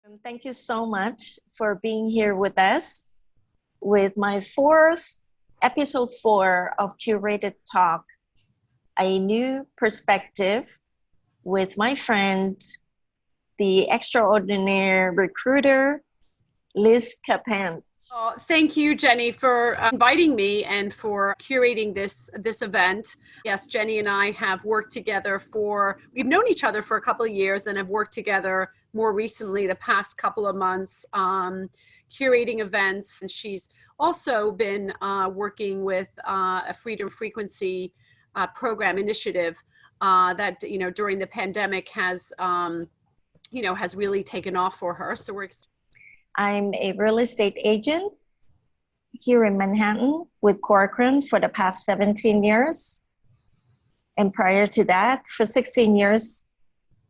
And thank you so much for being here with us with my fourth episode 4 of Curated Talk, a new perspective with my friend, the extraordinary recruiter, Liz Capants. Oh, thank you, Jennie, for inviting me and for curating this event. Yes, Jennie and I have worked together we've known each other for a couple of years and have worked together more recently the past couple of months curating events. And she's also been working with a Freedom Frequency program initiative that, during the pandemic has really taken off for her. So we're excited. I'm a real estate agent here in Manhattan with Corcoran for the past 17 years. And prior to that, for 16 years,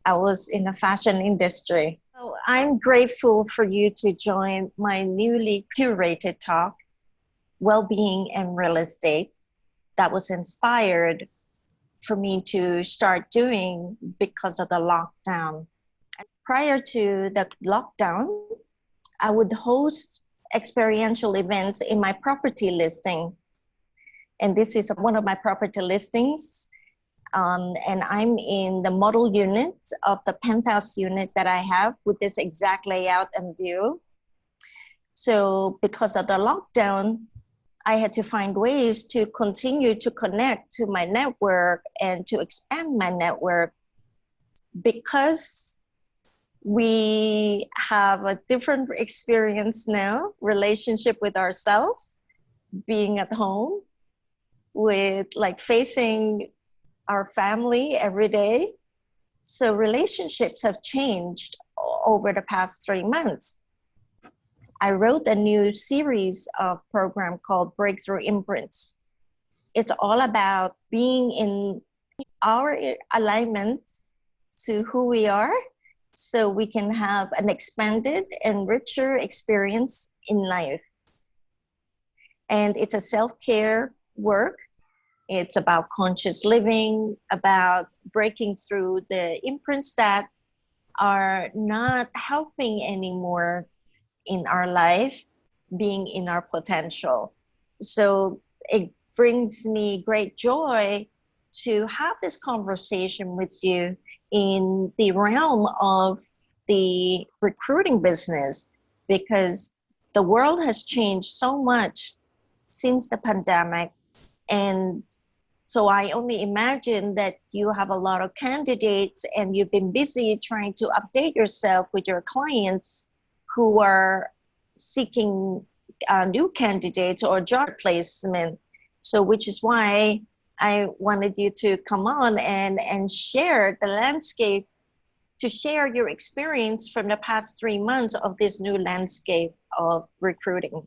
I was in the fashion industry. So I'm grateful for you to join my newly curated talk, Wellbeing and Real Estate, that was inspired for me to start doing because of the lockdown. And prior to the lockdown, I would host experiential events in my property listing. And this is one of my property listings. And I'm in the model unit of the penthouse unit that I have with this exact layout and view. So because of the lockdown, I had to find ways to continue to connect to my network and to expand my network because we have a different experience now, relationship with ourselves, being at home, with facing our family every day. So relationships have changed over the past 3 months. I wrote a new series of program called Breakthroughimprints. It's all about being in our alignment to who we are, so we can have an expanded and richer experience in life. And it's a self-care work. It's about conscious living, about breaking through the imprints that are not helping anymore in our life, being in our potential. So it brings me great joy to have this conversation with you in the realm of the recruiting business, because the world has changed so much since the pandemic. And so I only imagine that you have a lot of candidates and you've been busy trying to update yourself with your clients who are seeking new candidates or job placement. So which is why I wanted you to come on and share the landscape, to share your experience from the past 3 months of this new landscape of recruiting.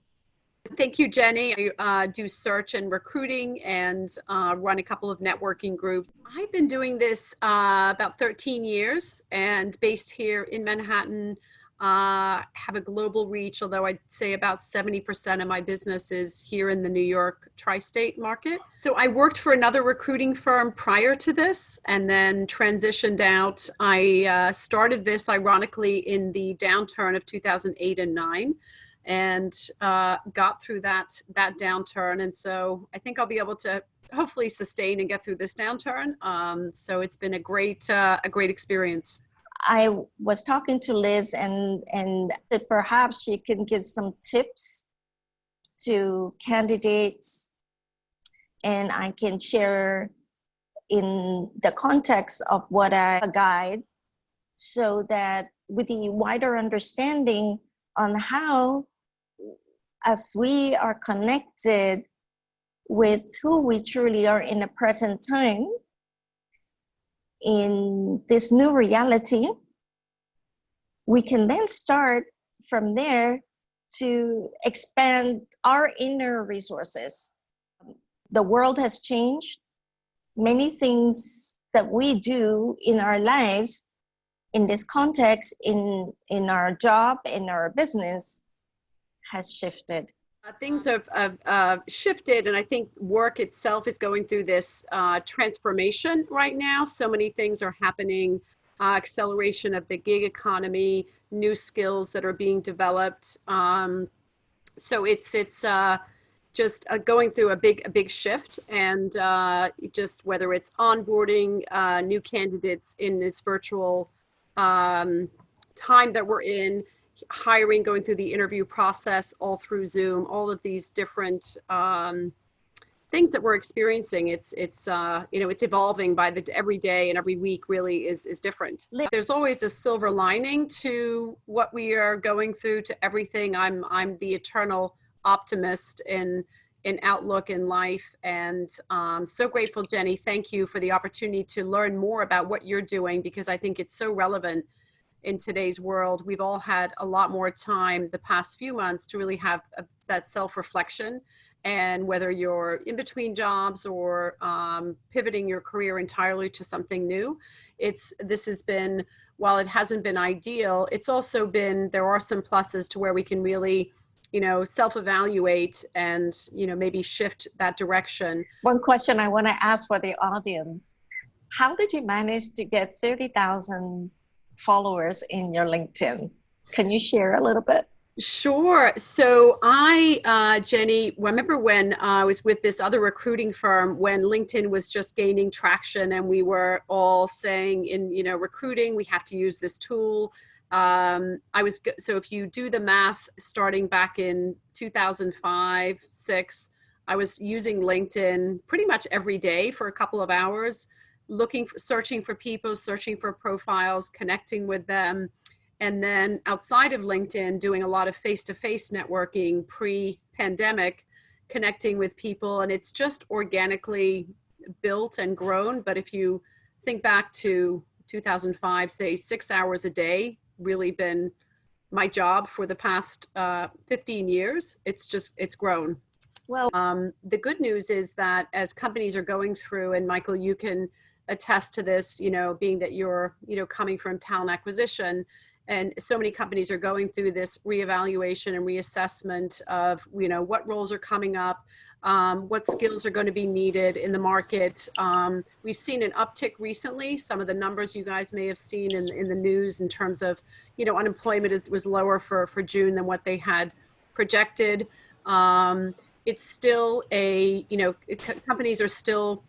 Thank you, Jennie. I do search and recruiting and run a couple of networking groups. I've been doing this about 13 years and based here in Manhattan. Have a global reach, although I'd say about 70% of my business is here in the New York tri-state market. So I worked for another recruiting firm prior to this and then transitioned out. I started this ironically in the downturn of 2008 and 9 and got through that downturn. And so I think I'll be able to hopefully sustain and get through this downturn. So it's been a great experience. I was talking to Liz and that perhaps she can give some tips to candidates, and I can share in the context of what I guide, so that with the wider understanding on how, as we are connected with who we truly are in the present time, in this new reality, we can then start from there to expand our inner resources. The world has changed. Many things that we do in our lives, in this context, in our job, in our business, has shifted. Things have shifted, and I think work itself is going through this transformation right now. So many things are happening acceleration of the gig economy, new skills that are being developed. So it's just going through a big shift, and just whether it's onboarding new candidates in this virtual time that we're in, hiring, going through the interview process all through Zoom, all of these different things that we're experiencing. It's evolving by every day and every week really is different. There's always a silver lining to what we are going through, to everything. I'm the eternal optimist in outlook in life, and so grateful, Jennie. Thank you for the opportunity to learn more about what you're doing, because I think it's so relevant in today's world. We've all had a lot more time the past few months to really have that self-reflection, and whether you're in between jobs or pivoting your career entirely to something new, this has been, while it hasn't been ideal, it's also been, there are some pluses to where we can really self-evaluate and, maybe shift that direction. One question I want to ask for the audience: how did you manage to get 30,000 followers in your LinkedIn? Can you share a little bit? Sure. So Jennie, remember when I was with this other recruiting firm, when LinkedIn was just gaining traction, and we were all saying in, recruiting, we have to use this tool. So if you do the math, starting back in 2005, 6, I was using LinkedIn pretty much every day for a couple of hours, searching for people, searching for profiles, connecting with them. And then outside of LinkedIn, doing a lot of face-to-face networking pre-pandemic, connecting with people. And it's just organically built and grown. But if you think back to 2005, say 6 hours a day, really been my job for the past 15 years. It's grown. Well, the good news is that as companies are going through, and Michael, you can attest to this, being that you're, coming from talent acquisition, and so many companies are going through this reevaluation and reassessment of, what roles are coming up, what skills are going to be needed in the market. We've seen an uptick recently. Some of the numbers you guys may have seen in the news in terms of, unemployment was lower for June than what they had projected. It's still companies are still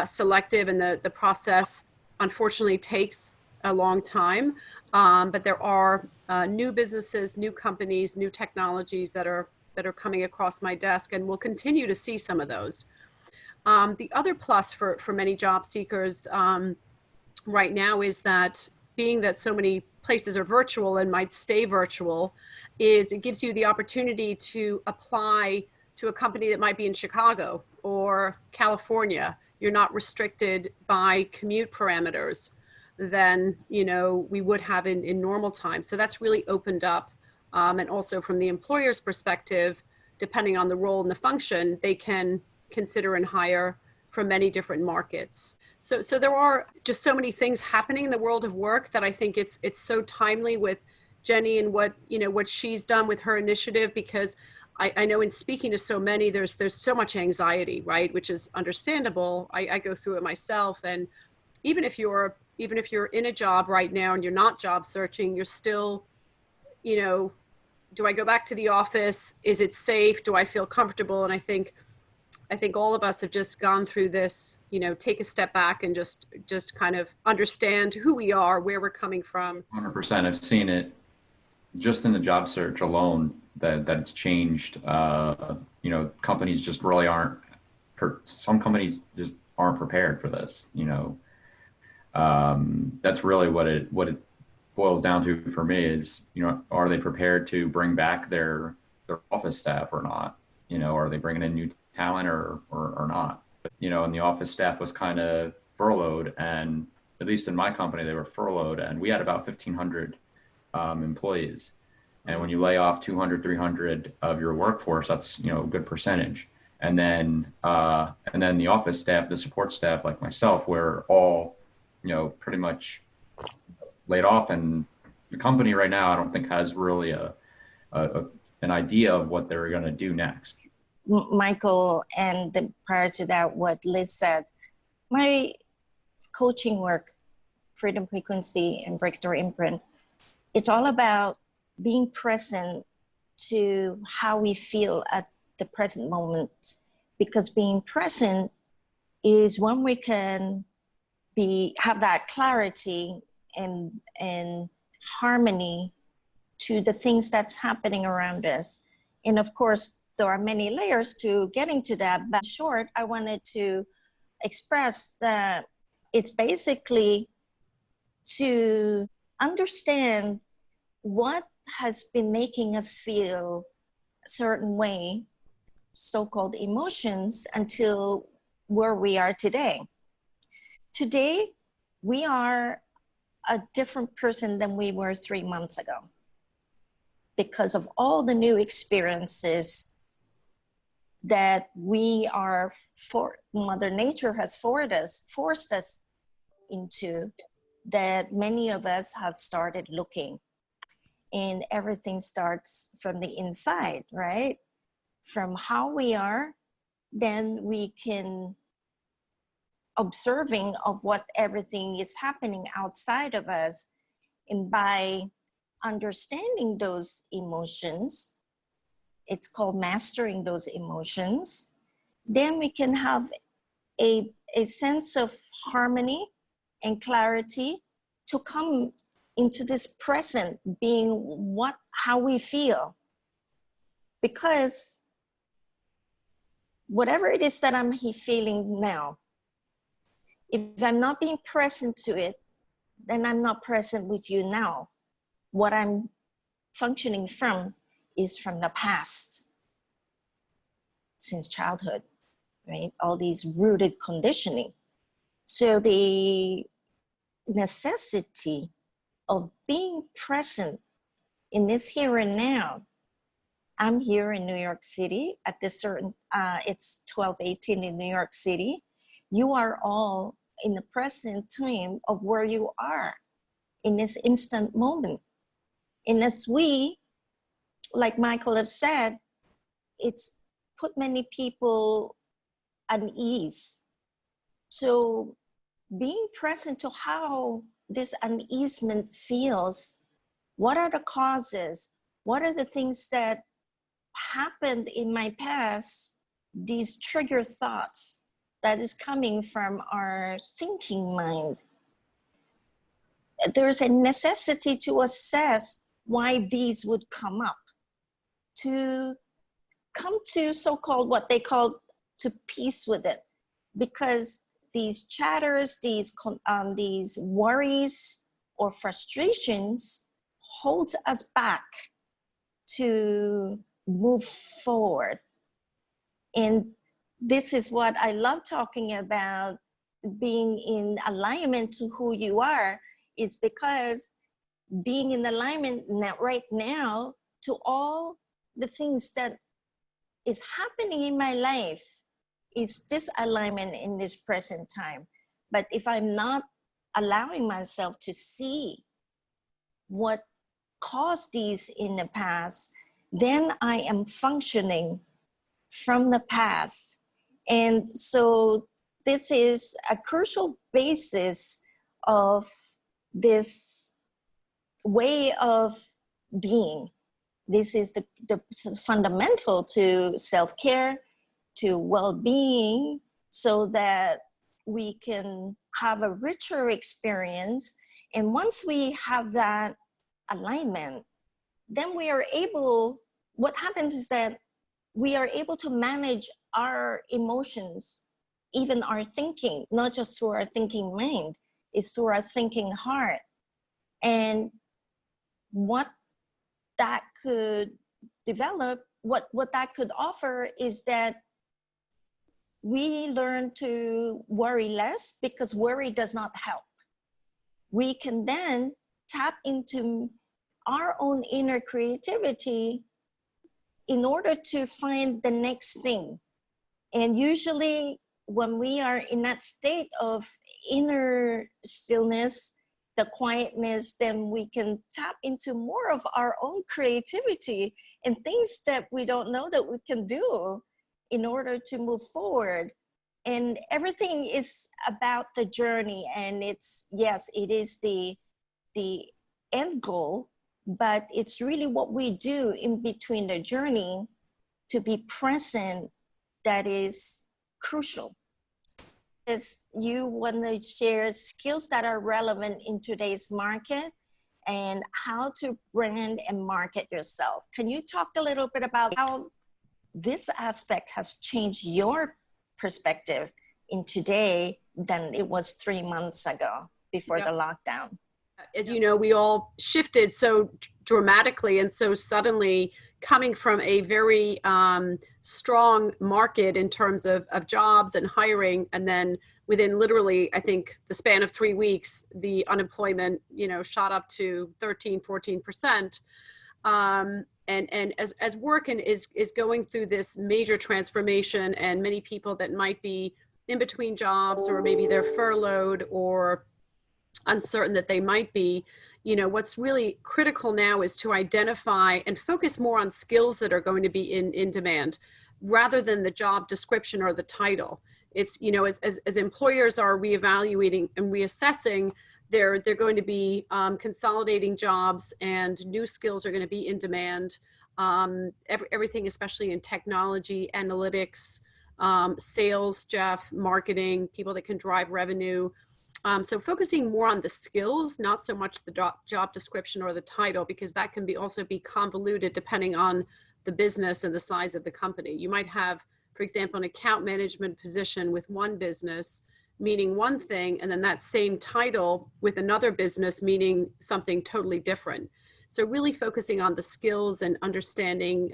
selective, and the process unfortunately takes a long time. But there are new businesses, new companies, new technologies that are coming across my desk, and we'll continue to see some of those. The other plus for many job seekers right now is that, being that so many places are virtual and might stay virtual, is it gives you the opportunity to apply to a company that might be in Chicago or California. You're not restricted by commute parameters than we would have in normal times. So that's really opened up. And also from the employer's perspective, depending on the role and the function, they can consider and hire from many different markets. So there are just so many things happening in the world of work that I think it's so timely with Jennie and what she's done with her initiative, because I know in speaking to so many, there's so much anxiety, right? Which is understandable. I go through it myself. And even if you're in a job right now and you're not job searching, you're still, do I go back to the office? Is it safe? Do I feel comfortable? And I think all of us have just gone through this, take a step back and just kind of understand who we are, where we're coming from. 100%. I've seen it just in the job search alone that it's changed. Companies just really aren't, some companies just aren't prepared for this, That's really what it boils down to for me is, are they prepared to bring back their office staff or not? Are they bringing in new talent or not? And the office staff was kind of furloughed, and at least in my company, they were furloughed, and we had about 1,500 employees. And when you lay off 200, 300 of your workforce, that's, a good percentage. And then the office staff, the support staff like myself, we're all, pretty much laid off. And the company right now, I don't think has really an idea of what they're going to do next. Michael, and prior to that, what Liz said, my coaching work Freedom Frequency and Breakthrough Imprint, it's all about being present to how we feel at the present moment, because being present is when we can have that clarity and harmony to the things that's happening around us. And of course, there are many layers to getting to that, but in short, I wanted to express that it's basically to understand what has been making us feel a certain way, so-called emotions, until where we are today. Today, we are a different person than we were 3 months ago because of all the new experiences that Mother Nature has forced us into, that many of us have started looking. And everything starts from the inside, right? From how we are, then we can observing of what everything is happening outside of us. And by understanding those emotions, it's called mastering those emotions, then we can have a sense of harmony and clarity to come into this present being how we feel. Because whatever it is that I'm feeling now, if I'm not being present to it, then I'm not present with you now. What I'm functioning from is from the past, since childhood, right? All these rooted conditioning. So the necessity of being present in this here and now. I'm here in New York City at this certain, it's 12:18 in New York City. You are all in the present time of where you are in this instant moment. And as we, like Michael have said, it's put many people at ease. So being present to how this uneasement feels, what are the causes? What are the things that happened in my past, these trigger thoughts that is coming from our thinking mind? There's a necessity to assess why these would come up, to come to so-called what they call to peace with it, because these chatters, these worries or frustrations holds us back to move forward. And this is what I love talking about, being in alignment to who you are. It's because being in alignment right now to all the things that is happening in my life is this alignment in this present time. But if I'm not allowing myself to see what caused these in the past, then I am functioning from the past. And so this is a crucial basis of this way of being. This is the fundamental to self-care, to well-being, so that we can have a richer experience. And once we have that alignment, then we are able, what happens is that we are able to manage our emotions, even our thinking, not just through our thinking mind, it's through our thinking heart. And what that could develop, what that could offer is that we learn to worry less, because worry does not help. We can then tap into our own inner creativity in order to find the next thing. And usually when we are in that state of inner stillness, the quietness, then we can tap into more of our own creativity and things that we don't know that we can do in order to move forward. And everything is about the journey, and it's, yes, it is the end goal, but it's really what we do in between the journey to be present that is crucial. Is you want to share skills that are relevant in today's market and how to brand and market yourself. Can you talk a little bit about how this aspect has changed your perspective in today than it was 3 months ago before the lockdown? As you know, we all shifted so dramatically and so suddenly, coming from a very strong market in terms of jobs and hiring. And then within literally, I think the span of 3 weeks, the unemployment, shot up to 13, 14%. And as work is going through this major transformation, and many people that might be in between jobs, or maybe they're furloughed or uncertain that they might be, what's really critical now is to identify and focus more on skills that are going to be in demand rather than the job description or the title. It's, as employers are reevaluating and reassessing, they're going to be consolidating jobs, and new skills are going to be in demand. Everything, especially in technology, analytics, sales, Jeff, marketing, people that can drive revenue. So focusing more on the skills, not so much the job description or the title, because that can also be convoluted depending on the business and the size of the company. You might have, for example, an account management position with one business meaning one thing, and then that same title with another business meaning something totally different. So really focusing on the skills and understanding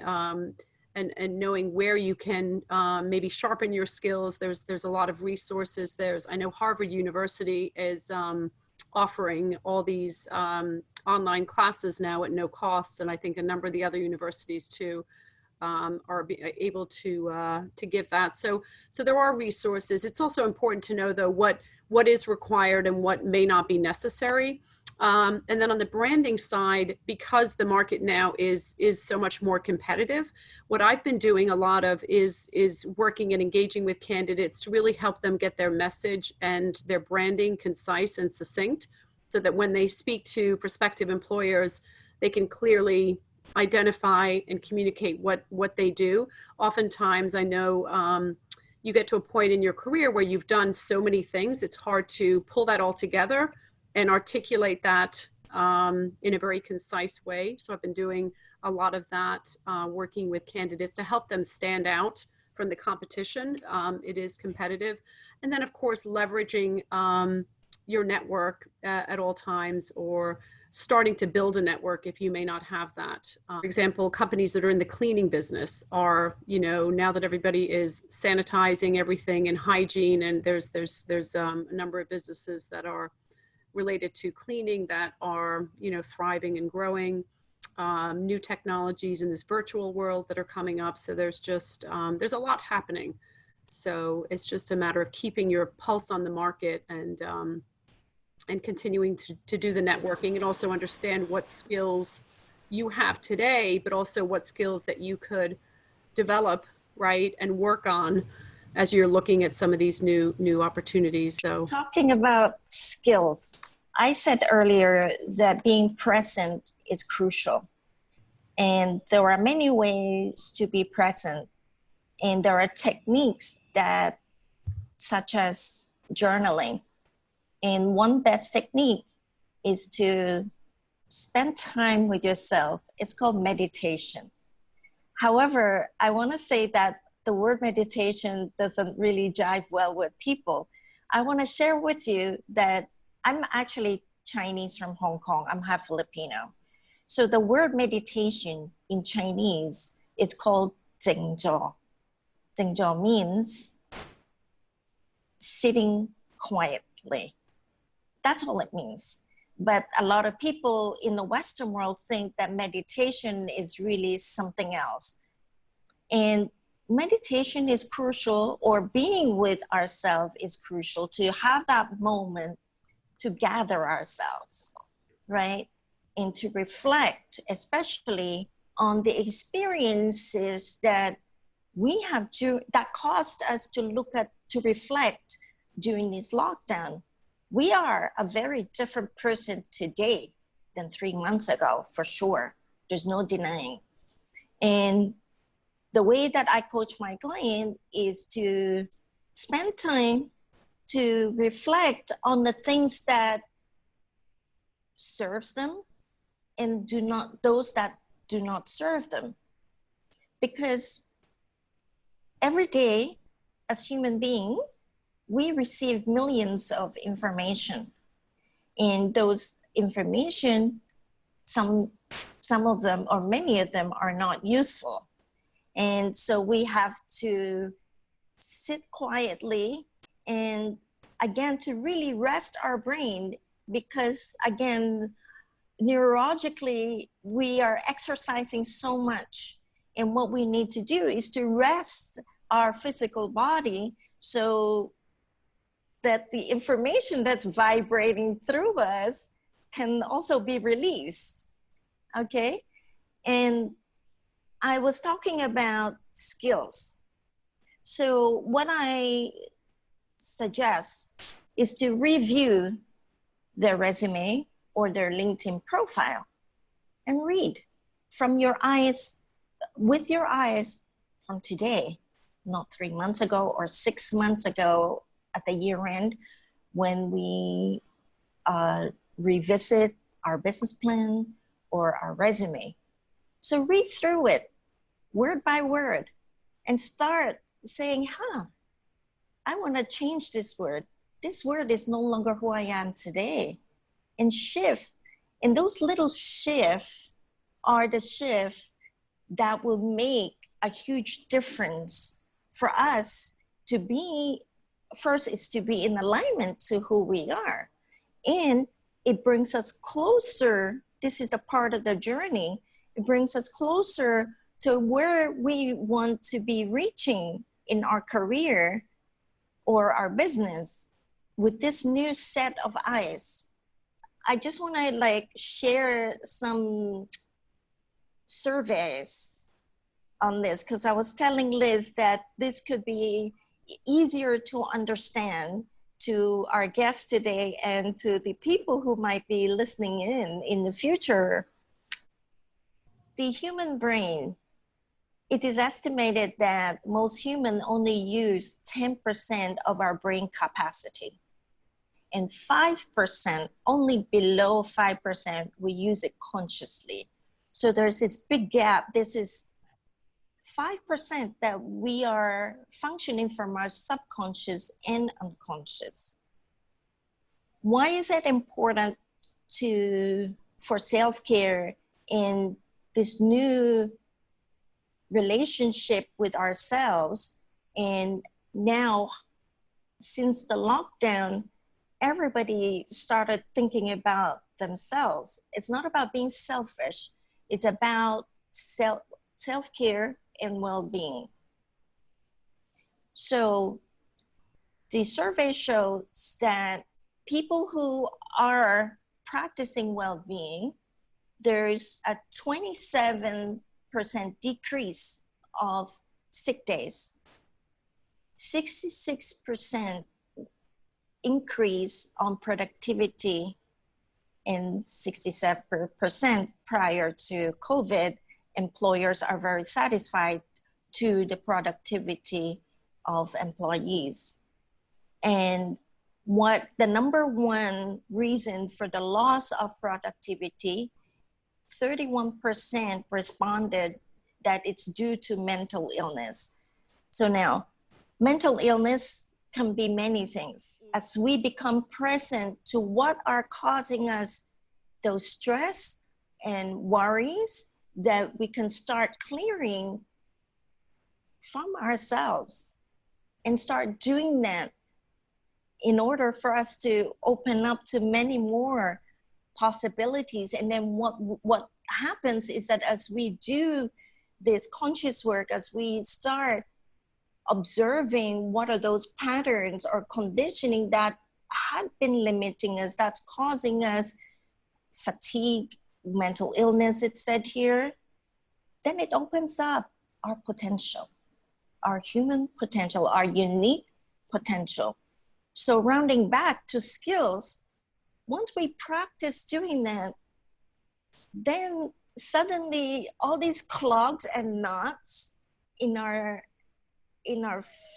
and knowing where you can maybe sharpen your skills. There's a lot of resources. I know Harvard University is offering all these online classes now at no cost, and I think a number of the other universities too are able to give that. So there are resources. It's also important to know, though, what is required and what may not be necessary. And then on the branding side, because the market now is so much more competitive, what I've been doing a lot of is working and engaging with candidates to really help them get their message and their branding concise and succinct, so that when they speak to prospective employers, they can clearly identify and communicate what they do. Oftentimes, I know you get to a point in your career where you've done so many things, it's hard to pull that all together and articulate that in a very concise way. So I've been doing a lot of that, working with candidates to help them stand out from the competition. It is competitive. And then, of course, leveraging your network at all times, or starting to build a network if you may not have that. For example, companies that are in the cleaning business are, now that everybody is sanitizing everything and hygiene, and there's a number of businesses that are related to cleaning that are, thriving and growing. New technologies in this virtual world that are coming up. So there's just, there's a lot happening. So it's just a matter of keeping your pulse on the market and continuing to do the networking, and also understand what skills you have today, but also what skills that you could develop, right, and work on as you're looking at some of these new opportunities. So talking about skills, I said earlier that being present is crucial. And there are many ways to be present. And there are techniques that, such as journaling. And one best technique is to spend time with yourself. It's called meditation. However, I want to say that the word meditation doesn't really jive well with people. I want to share with you that I'm actually Chinese from Hong Kong. I'm half Filipino. So the word meditation in Chinese is called 静坐. 静坐 means sitting quietly. That's all it means. But a lot of people in the Western world think that meditation is really something else. And meditation is crucial, or being with ourselves is crucial, to have that moment to gather ourselves, right? And to reflect, especially on the experiences that we have that caused us to look at to reflect during this lockdown, we are a very different person today than 3 months ago, for sure. There's no denying. And the way that I coach my client is to spend time to reflect on the things that serves them and those that do not serve them. Because every day as human beings, we receive millions of information, and those information, some of them or many of them are not useful. And so we have to sit quietly and again, to really rest our brain, because again, neurologically, we are exercising so much. And what we need to do is to rest our physical body so that the information that's vibrating through us can also be released. Okay? And I was talking about skills. So what I suggest is to review their resume or their LinkedIn profile and read from your eyes, with your eyes from today, not 3 months ago or 6 months ago at the year end when we revisit our business plan or our resume. So read through it word by word and start saying, I want to change this word. This word is no longer who I am today. And shift. And those little shifts are the shifts that will make a huge difference for us to be, first is to be in alignment to who we are. And it brings us closer. This is the part of the journey. It brings us closer to where we want to be reaching in our career or our business with this new set of eyes. I just want to share some surveys on this, because I was telling Liz that this could be easier to understand to our guests today and to the people who might be listening in the future. The human brain, it is estimated that most humans only use 10% of our brain capacity. And 5%, only below 5%, we use it consciously. So there's this big gap. This is 5% that we are functioning from our subconscious and unconscious. Why is it important for self-care in this new relationship with ourselves? And now, since the lockdown, everybody started thinking about themselves. It's not about being selfish. It's about self-care and well-being. So the survey shows that people who are practicing well-being, there's a 27% decrease of sick days, 66% increase on productivity, and 67% prior to COVID, employers are very satisfied to the productivity of employees. And what the number one reason for the loss of productivity, 31% responded that it's due to mental illness. So now, mental illness can be many things. As we become present to what are causing us those stress and worries, that we can start clearing from ourselves and start doing that in order for us to open up to many more possibilities. And then what happens is that as we do this conscious work, as we start observing what are those patterns or conditioning that had been limiting us, that's causing us fatigue, mental illness, it said here, then it opens up our potential, our human potential, our unique potential. So rounding back to skills, once we practice doing that, then suddenly all these clogs and knots in our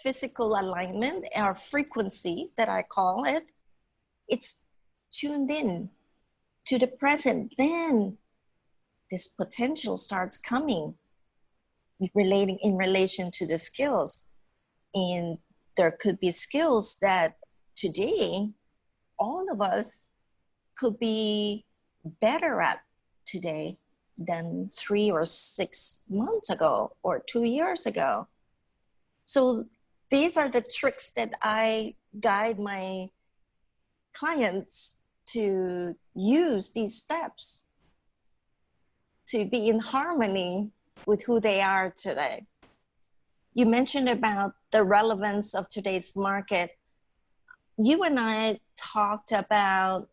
physical alignment, our frequency that I call it, it's tuned in to the present. Then this potential starts coming in relation to the skills. And there could be skills that today all of us could be better at today than 3 or 6 months ago or 2 years ago. So these are the tricks that I guide my clients to use, these steps to be in harmony with who they are today. You mentioned about the relevance of today's market. You and I talked about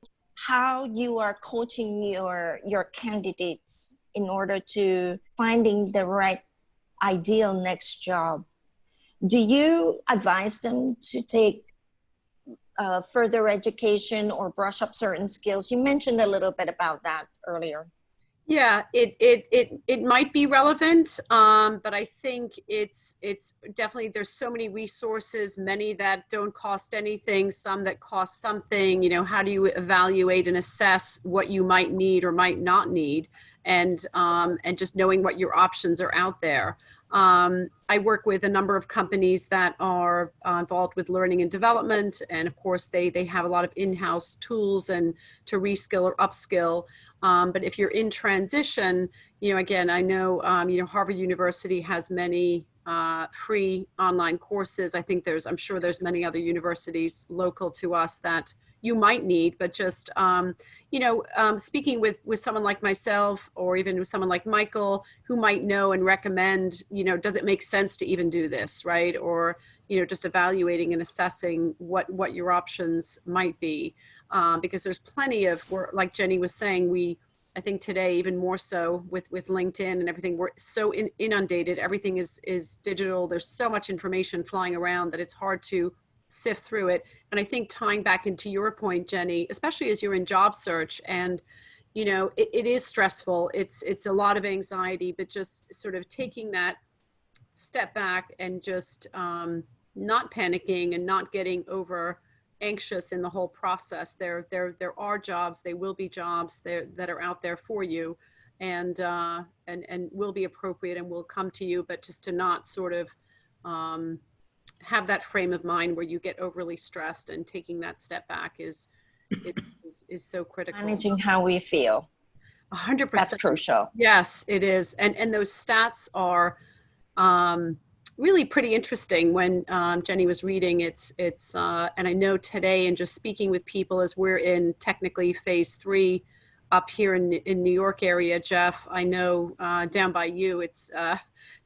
how you are coaching your candidates in order to finding the right ideal next job. Do you advise them to take further education or brush up certain skills? You mentioned a little bit about that earlier. Yeah, it might be relevant, but I think it's definitely, there's so many resources, many that don't cost anything, some that cost something. You know, how do you evaluate and assess what you might need or might not need, and just knowing what your options are out there. I work with a number of companies that are involved with learning and development, and of course they have a lot of in-house tools and to reskill or upskill. But if you're in transition, you know, again, I know, Harvard University has many free online courses. I'm sure there's many other universities local to us that you might need, but just, speaking with someone like myself, or even with someone like Michael, who might know and recommend, does it make sense to even do this, right? Or, just evaluating and assessing what your options might be. Because there's plenty of, like Jennie was saying, I think today, even more so with LinkedIn and everything, we're so inundated. Everything is digital. There's so much information flying around that it's hard to sift through it. And I think tying back into your point, Jennie, especially as you're in job search, and it is stressful. It's a lot of anxiety, but just sort of taking that step back and just not panicking and not getting over anxious in the whole process. There are jobs, they will be jobs that are out there for you, and will be appropriate and will come to you, but just to not sort of have that frame of mind where you get overly stressed, and taking that step back is so critical. Managing how we feel. 100%. That's crucial. Yes, it is. And those stats are really pretty interesting. When Jennie was reading, it's and I know today, and just speaking with people as we're in technically phase 3 up here in New York area, Jeff, I know down by you, it's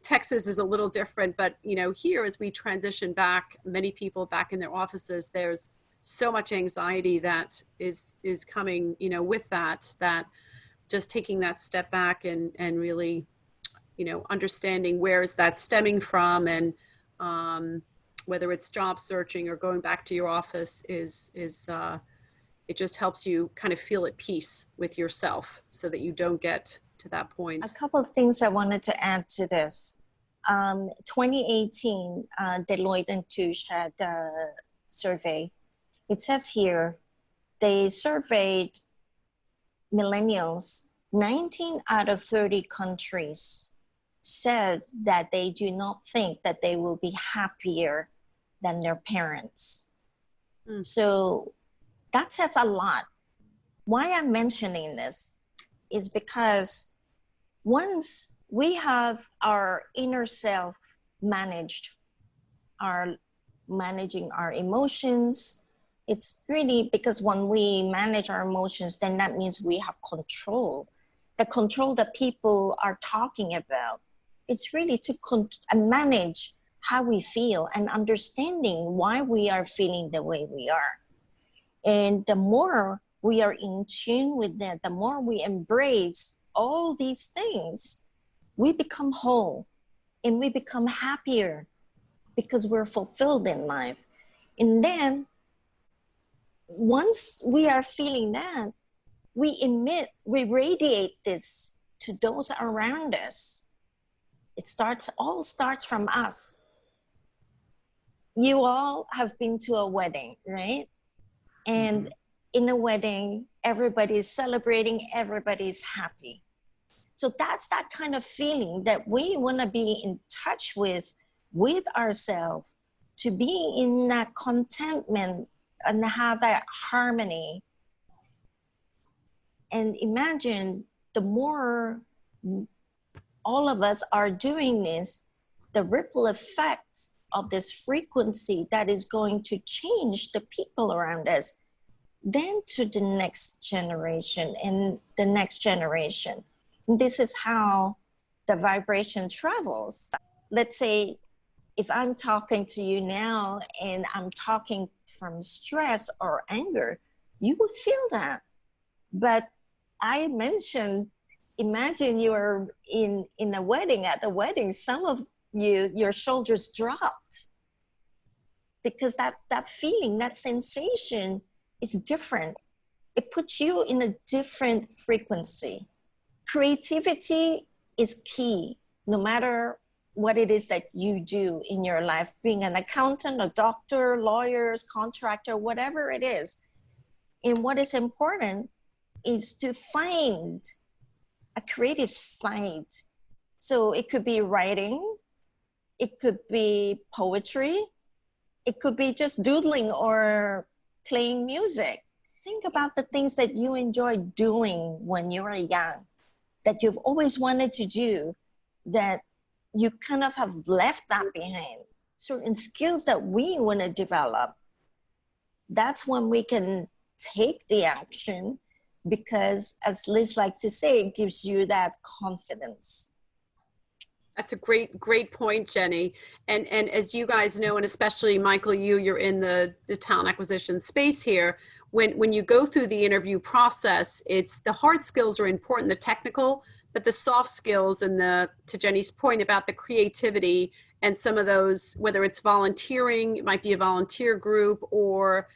Texas is a little different, but here as we transition back, many people back in their offices, there's so much anxiety that is coming, with that just taking that step back and really, understanding where is that stemming from, and whether it's job searching or going back to your office is it just helps you kind of feel at peace with yourself so that you don't get to that point. A couple of things I wanted to add to this. 2018, Deloitte and Touche had a survey. It says here, they surveyed millennials. 19 out of 30 countries said that they do not think that they will be happier than their parents. So that says a lot. Why I'm mentioning this is because once we have our inner self managing our emotions, it's really because when we manage our emotions, then that means we have control. The control that people are talking about. It's really to manage how we feel and understanding why we are feeling the way we are. And the more we are in tune with that, the more we embrace all these things, we become whole and we become happier because we're fulfilled in life. And then once we are feeling that, we radiate this to those around us. All starts from us. You all have been to a wedding, right? And in a wedding, everybody's celebrating, everybody's happy. So that's that kind of feeling that we want to be in touch with ourselves, to be in that contentment and have that harmony. And imagine, the more all of us are doing this, the ripple effect of this frequency that is going to change the people around us, then to the next generation and the next generation. And this is how the vibration travels. Let's say if I'm talking to you now and I'm talking from stress or anger, you would feel that. But I mentioned, imagine you are in a wedding. At the wedding, some of you, your shoulders dropped, because that feeling, that sensation is different. It puts you in a different frequency. Creativity is key, no matter what it is that you do in your life, being an accountant, a doctor, lawyers, contractor, whatever it is. And what is important is to find a creative side. So it could be writing, it could be poetry, it could be just doodling or playing music. Think about the things that you enjoy doing when you were young, that you've always wanted to do, that you kind of have left that behind. Certain skills that we want to develop. That's when we can take the action, because as Liz likes to say, it gives you that confidence. That's a great point, Jennie. And as you guys know, and especially Michael, you're in the talent acquisition space here. When you go through the interview process, it's the hard skills are important, the technical, but the soft skills and to Jennie's point about the creativity and some of those, whether it's volunteering, it might be a volunteer group, or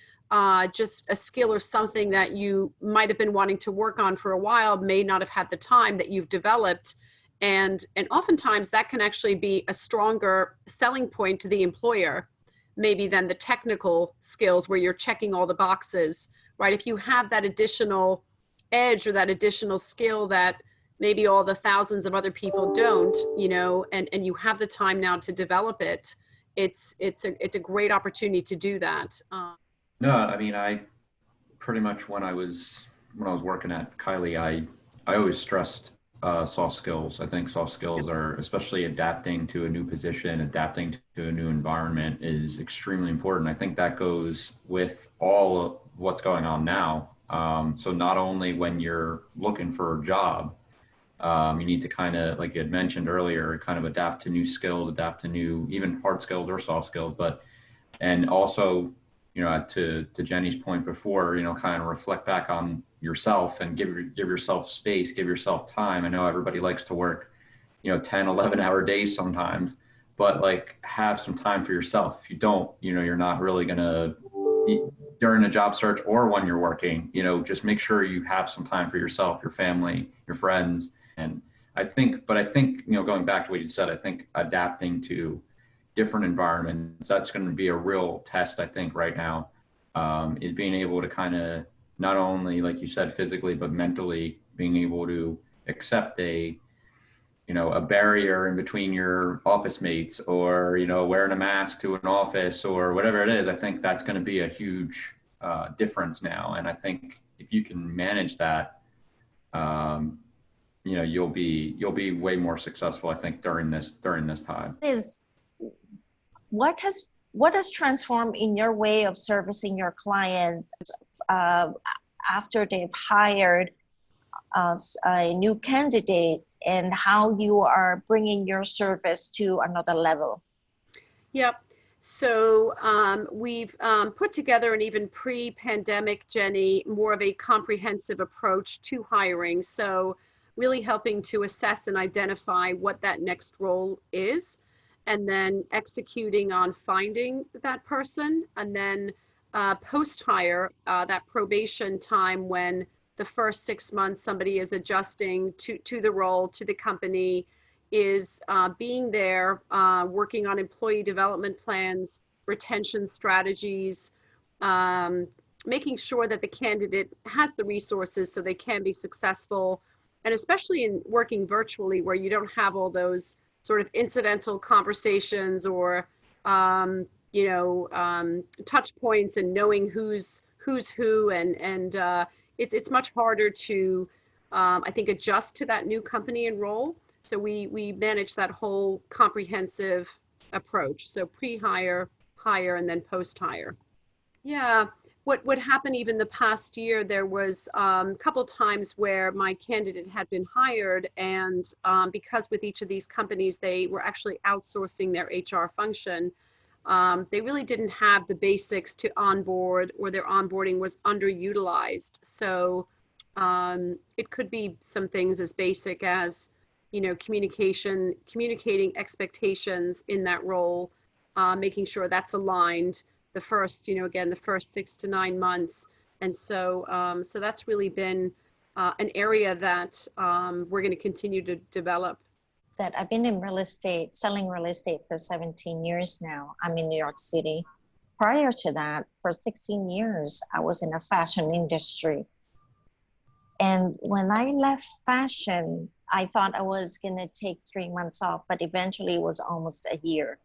just a skill or something that you might have been wanting to work on for a while, may not have had the time, that you've developed. And oftentimes that can actually be a stronger selling point to the employer, maybe than the technical skills where you're checking all the boxes, right? If you have that additional edge or that additional skill that maybe all the thousands of other people don't, and you have the time now to develop it, it's a great opportunity to do that. No, I mean, I pretty much when I was working at Kylie, I always stressed soft skills. I think soft skills are, especially adapting to a new position, adapting to a new environment, is extremely important. I think that goes with all of what's going on now. So not only when you're looking for a job, you need to kind of, like you had mentioned earlier, kind of adapt to new skills, adapt to new, even hard skills or soft skills, and also, to Jennie's point before, kind of reflect back on yourself and give yourself space, give yourself time. I know everybody likes to work, 10, 11-hour days sometimes, but like, have some time for yourself. If you don't, you're not really going to, during a job search or when you're working, just make sure you have some time for yourself, your family, your friends. And I think, going back to what you said, I think adapting to different environments, that's going to be a real test, I think, right now, is being able to kind of not only, like you said, physically, but mentally being able to accept a barrier in between your office mates, or, wearing a mask to an office or whatever it is. I think that's going to be a huge difference now. And I think if you can manage that, you'll be way more successful, I think, during this time. What has transformed in your way of servicing your client after they've hired a new candidate, and how you are bringing your service to another level? Yep. So we've put together, an even pre-pandemic, Jennie, more of a comprehensive approach to hiring. So really helping to assess and identify what that next role is. and then executing on finding that person, and then post-hire, that probation time when the first 6 months somebody is adjusting to the role, to the company, is being there, working on employee development plans, retention strategies, making sure that the candidate has the resources so they can be successful. And especially in working virtually, where you don't have all those sort of incidental conversations or touch points and knowing who's who, and it's much harder to I think adjust to that new company and role. So we manage that whole comprehensive approach. So pre-hire, hire, and then post-hire. Yeah. What happened even the past year, there was a couple times where my candidate had been hired, and because with each of these companies, they were actually outsourcing their HR function, they really didn't have the basics to onboard, or their onboarding was underutilized. So it could be some things as basic as, communicating expectations in that role, making sure that's aligned the first, again, the first 6 to 9 months. And so, so that's really been an area that we're going to continue to develop. That I've been in real estate, selling real estate for 17 years now. I'm in New York City. Prior to that, for 16 years, I was in a fashion industry. And when I left fashion, I thought I was going to take 3 months off, but eventually it was almost a year.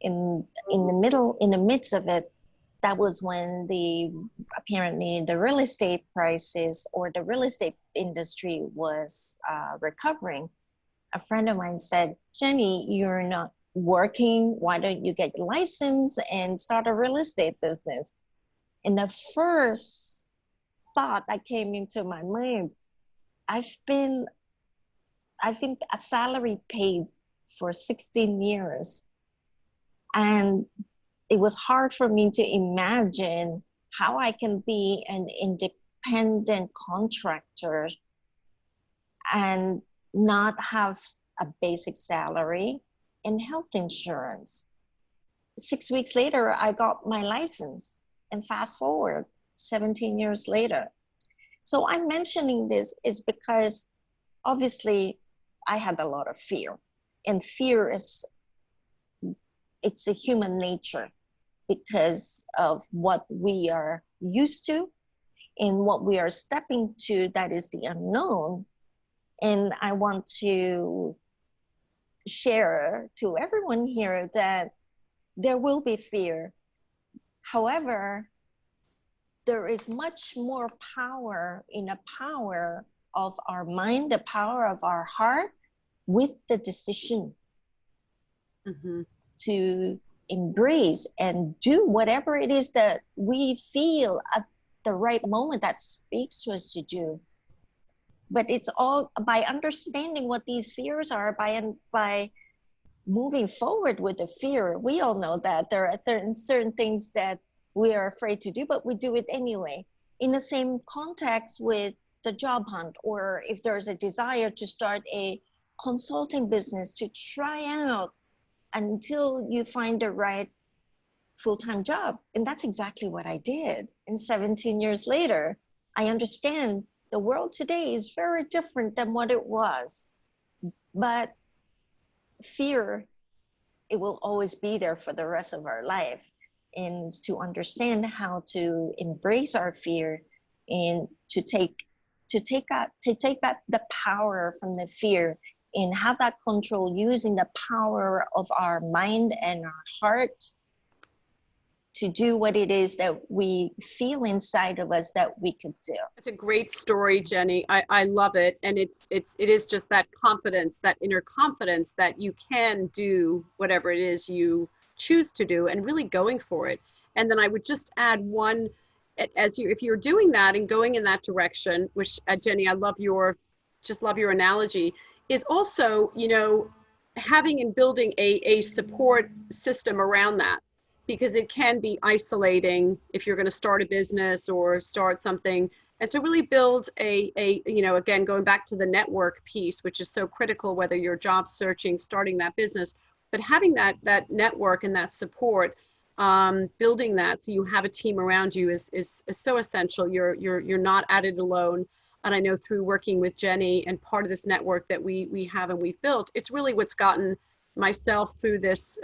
In the midst of it, that was when apparently the real estate prices or the real estate industry was recovering. A friend of mine said, Jennie, you're not working. Why don't you get your license and start a real estate business? And the first thought that came into my mind, I've been a salary paid for 16 years. And it was hard for me to imagine how I can be an independent contractor and not have a basic salary and health insurance. 6 weeks later, I got my license, and fast forward 17 years later. So I'm mentioning this is because obviously I had a lot of fear, and fear it's a human nature because of what we are used to and what we are stepping to, that is the unknown. And I want to share to everyone here that there will be fear. However, there is much more power in the power of our mind, the power of our heart, with the decision to embrace and do whatever it is that we feel at the right moment that speaks to us to do. But it's all by understanding what these fears are, by moving forward with the fear. We all know that there are certain things that we are afraid to do, but we do it anyway. In the same context with the job hunt, or if there's a desire to start a consulting business, to try out until you find the right full-time job. And that's exactly what I did. And 17 years later, I understand the world today is very different than what it was. But fear, it will always be there for the rest of our life. And to understand how to embrace our fear and to take back the power from the fear and have that control using the power of our mind and our heart to do what it is that we feel inside of us that we could do. It's a great story, Jennie. I love it. And it is just that confidence, that inner confidence that you can do whatever it is you choose to do, and really going for it. And then I would just add one, if you're doing that and going in that direction, which Jennie, I love your analogy, is also, having and building a support system around that, because it can be isolating if you're going to start a business or start something. And to really build again, going back to the network piece, which is so critical, whether you're job searching, starting that business, but having that network and that support, building that so you have a team around you is so essential. You're not at it alone. And I know through working with Jennie and part of this network that we have and we've built, it's really what's gotten myself through this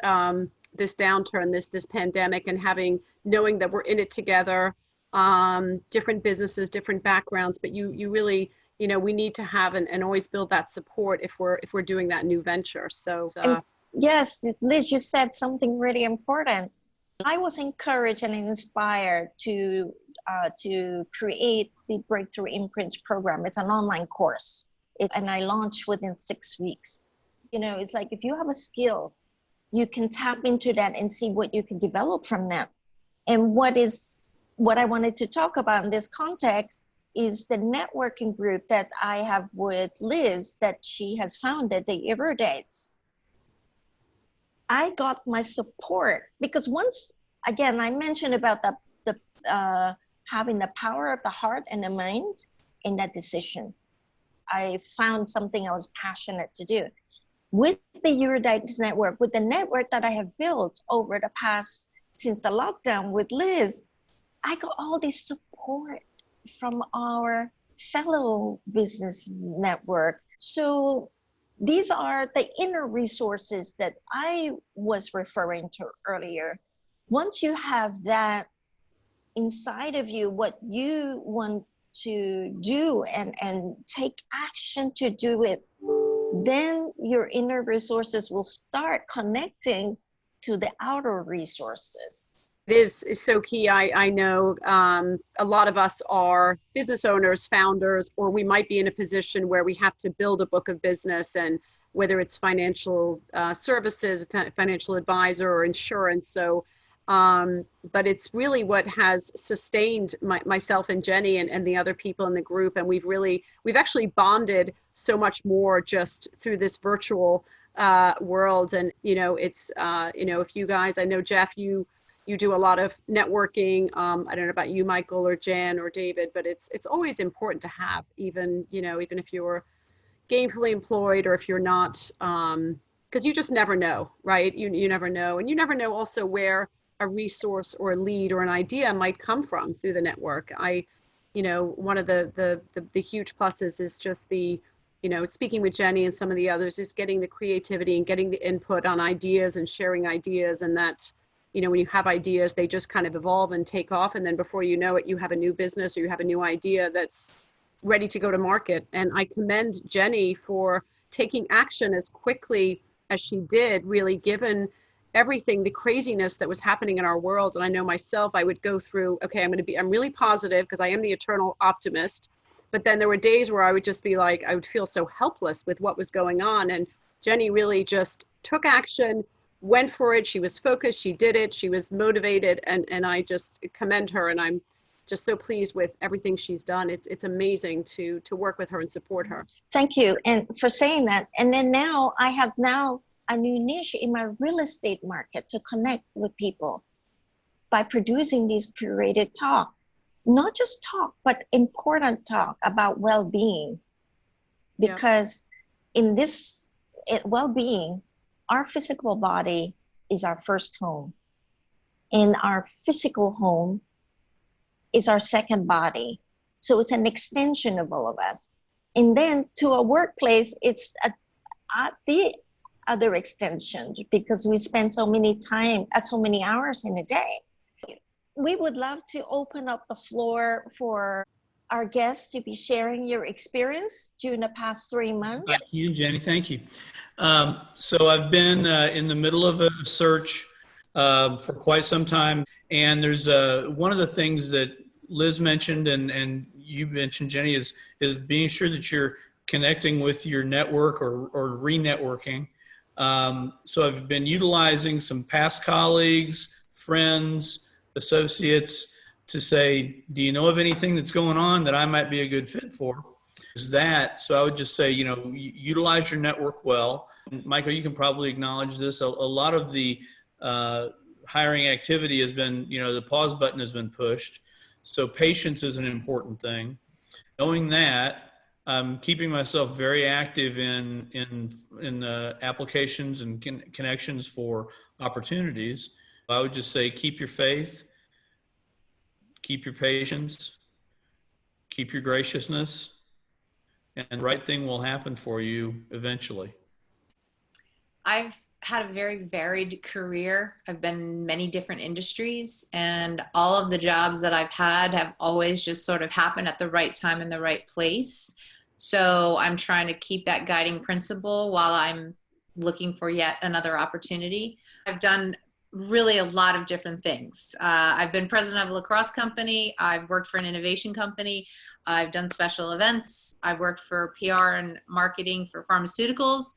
this downturn, this pandemic, and knowing that we're in it together, different businesses, different backgrounds, but you really, we need to have and always build that support if we're doing that new venture. So yes, Liz, you said something really important. I was encouraged and inspired to create the Breakthrough Imprints program. It's an online course, and I launched within 6 weeks. It's like if you have a skill, you can tap into that and see what you can develop from that. And what I wanted to talk about in this context is the networking group that I have with Liz that she has founded, the Everdates. I got my support because once again, I mentioned about the having the power of the heart and the mind in that decision. I found something I was passionate to do. With the Everdates network, with the network that I have built over the past, since the lockdown with Liz, I got all this support from our fellow business network. So these are the inner resources that I was referring to earlier. Once you have that inside of you, what you want to do and take action to do it, then your inner resources will start connecting to the outer resources. It is so key. I know a lot of us are business owners, founders, or we might be in a position where we have to build a book of business, and whether it's financial services, financial advisor, or insurance. So, but it's really what has sustained myself and Jennie and the other people in the group. And we've actually bonded so much more just through this virtual world. And, it's, if you guys, I know Jeff, you do a lot of networking. I don't know about you, Michael, or Jan, or David, but it's always important to have, even if you're gainfully employed or if you're not, because you just never know, right? You never know. And you never know also where a resource or a lead or an idea might come from through the network. One of the huge pluses is just speaking with Jennie and some of the others is getting the creativity and getting the input on ideas and sharing ideas. And that, when you have ideas, they just kind of evolve and take off. And then before you know it, you have a new business or you have a new idea that's ready to go to market. And I commend Jennie for taking action as quickly as she did, really, given everything, the craziness that was happening in our world. And I know myself, I would go through, okay, I'm really positive because I am the eternal optimist. But then there were days where I would just be like, I would feel so helpless with what was going on. And Jennie really just took action, went for it. She was focused. She did it. She was motivated. And I just commend her. And I'm just so pleased with everything she's done. It's amazing to work with her and support her. Thank you. And for saying that. And then now I have a new niche in my real estate market to connect with people by producing these curated talk. Not just talk, but important talk about well-being. Because in this well-being, our physical body is our first home. And our physical home is our second body. So it's an extension of all of us. And then to a workplace, it's the other extension, because we spend so many hours in a day. We would love to open up the floor for our guests to be sharing your experience during the past 3 months. Thank you, Jennie. Thank you. So I've been in the middle of a search for quite some time. And there's one of the things that Liz mentioned and you mentioned, Jennie, is being sure that you're connecting with your network or re-networking. So I've been utilizing some past colleagues, friends, associates to say, do you know of anything that's going on that I might be a good fit for? So I would just say, utilize your network well. And Michael, you can probably acknowledge this. A lot of the hiring activity has been, the pause button has been pushed. So patience is an important thing. Knowing that, I'm keeping myself very active in applications and connections for opportunities. I would just say keep your faith, keep your patience, keep your graciousness, and the right thing will happen for you eventually. I've had a very varied career. I've been in many different industries, and all of the jobs that I've had have always just sort of happened at the right time in the right place. So I'm trying to keep that guiding principle while I'm looking for yet another opportunity. I've done really a lot of different things. I've been president of a lacrosse company. I've worked for an innovation company. I've done special events. I've worked for PR and marketing for pharmaceuticals.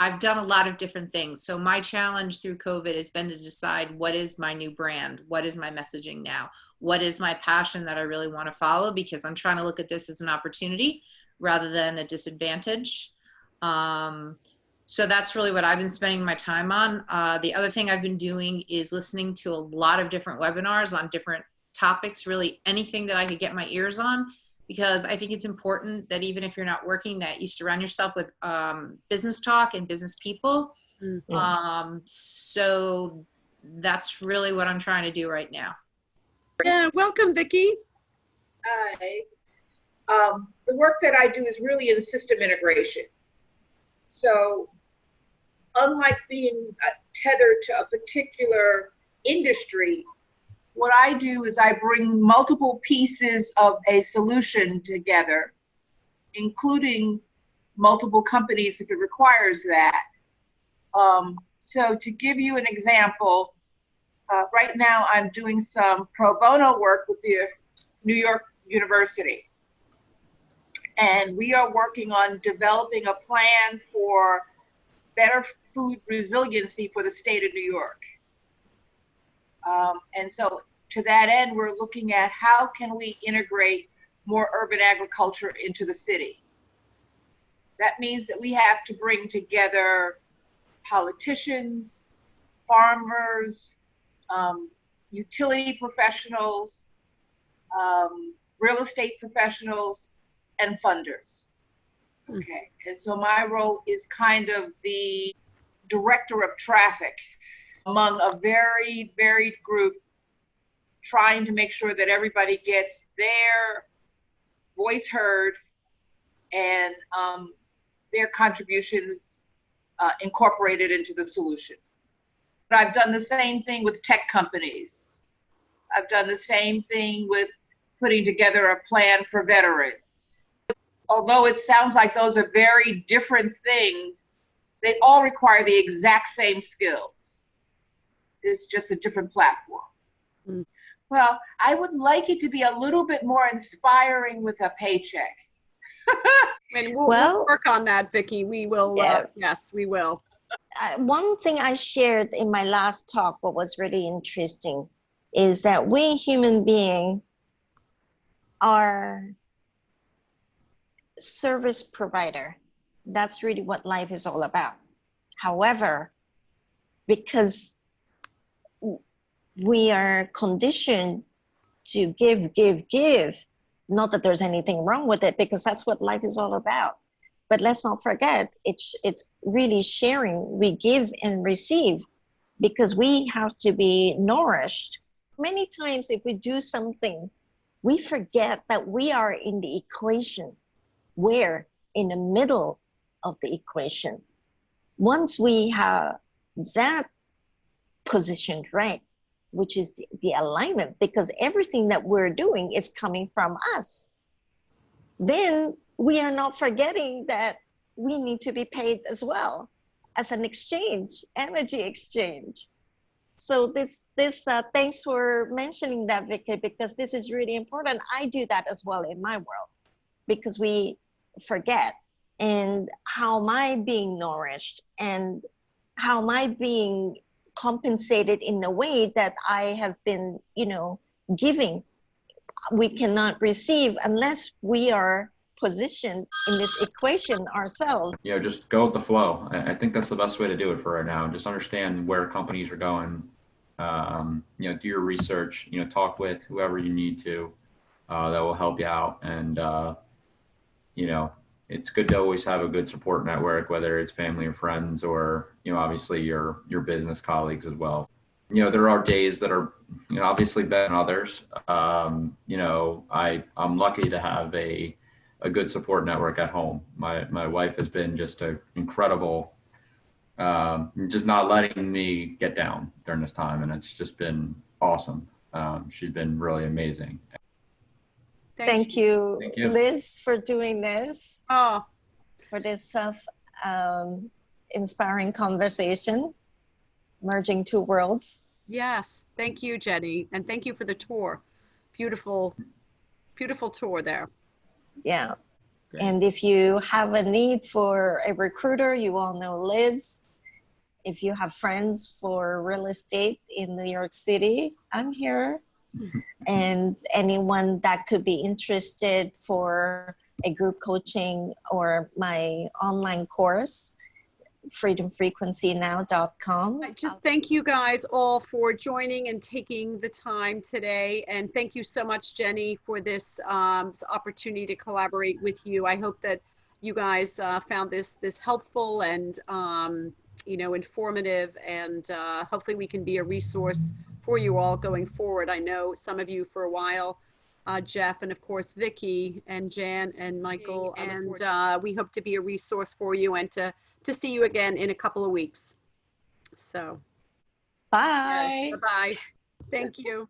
I've done a lot of different things. So my challenge through COVID has been to decide what is my new brand? What is my messaging now? What is my passion that I really want to follow? Because I'm trying to look at this as an opportunity rather than a disadvantage. So that's really what I've been spending my time on. The other thing I've been doing is listening to a lot of different webinars on different topics, really anything that I could get my ears on, because I think it's important that even if you're not working, that you surround yourself with business talk and business people. Mm-hmm. So that's really what I'm trying to do right now. Yeah, welcome, Vicki. Hi. The work that I do is really in system integration. So unlike being tethered to a particular industry, what I do is I bring multiple pieces of a solution together, including multiple companies if it requires that. So to give you an example, right now I'm doing some pro bono work with the New York University. And we are working on developing a plan for better food resiliency for the state of New York. And so to that end, we're looking at how can we integrate more urban agriculture into the city. That means that we have to bring together politicians, farmers, utility professionals, real estate professionals, and funders. Okay, and so my role is kind of the director of traffic among a very varied group, trying to make sure that everybody gets their voice heard and their contributions incorporated into the solution. But I've done the same thing with tech companies. I've done the same thing with putting together a plan for veterans. Although it sounds like those are very different things, they all require the exact same skills. It's just a different platform. Mm. Well, I would like it to be a little bit more inspiring with a paycheck. And we'll work on that, Vicki. We will. Yes, yes we will. One thing I shared in my last talk, what was really interesting, is that we human beings are service provider. That's really what life is all about. However, because we are conditioned to give, not that there's anything wrong with it, because that's what life is all about. But let's not forget, it's really sharing. We give and receive because we have to be nourished. Many times if we do something, we forget that we are in the equation. We're in the middle of the equation. Once we have that positioned right, which is the alignment, because everything that we're doing is coming from us, then we are not forgetting that we need to be paid as well as an exchange, energy exchange. So thanks for mentioning that, Vicki, because this is really important. I do that as well in my world because we forget. And how am I being nourished, and how am I being compensated in a way that I have been, giving? We cannot receive unless we are positioned in this equation ourselves. Just go with the flow. I think that's the best way to do it for right now. Just understand where companies are going. Do your research. Talk with whoever you need to that will help you out, and it's good to always have a good support network, whether it's family or friends, or, you know, obviously your business colleagues as well. You know, there are days that are, you know, obviously better than others. You know, I'm lucky to have a good support network at home. My wife has been just an incredible, just not letting me get down during this time. And it's just been awesome. She's been really amazing. Thank you, Thank you. Liz, for doing this, Oh, for this inspiring conversation, merging two worlds. yes. Thank you, Jennie. And thank you for the tour. Beautiful, beautiful tour there. Yeah. Great. And if you have a need for a recruiter, you all know Liz. If you have friends for real estate in New York City, I'm here. And anyone that could be interested for a group coaching or my online course, freedomfrequencynow.com. I just thank you guys all for joining and taking the time today. And thank you so much, Jennie, for this opportunity to collaborate with you. I hope that you guys found this helpful and you know, informative, and hopefully we can be a resource for you all going forward. I know some of you for a while, Jeff, and of course Vicky and Jan and Michael, and we hope to be a resource for you and to see you again in a couple of weeks. So Bye. bye. Thank you.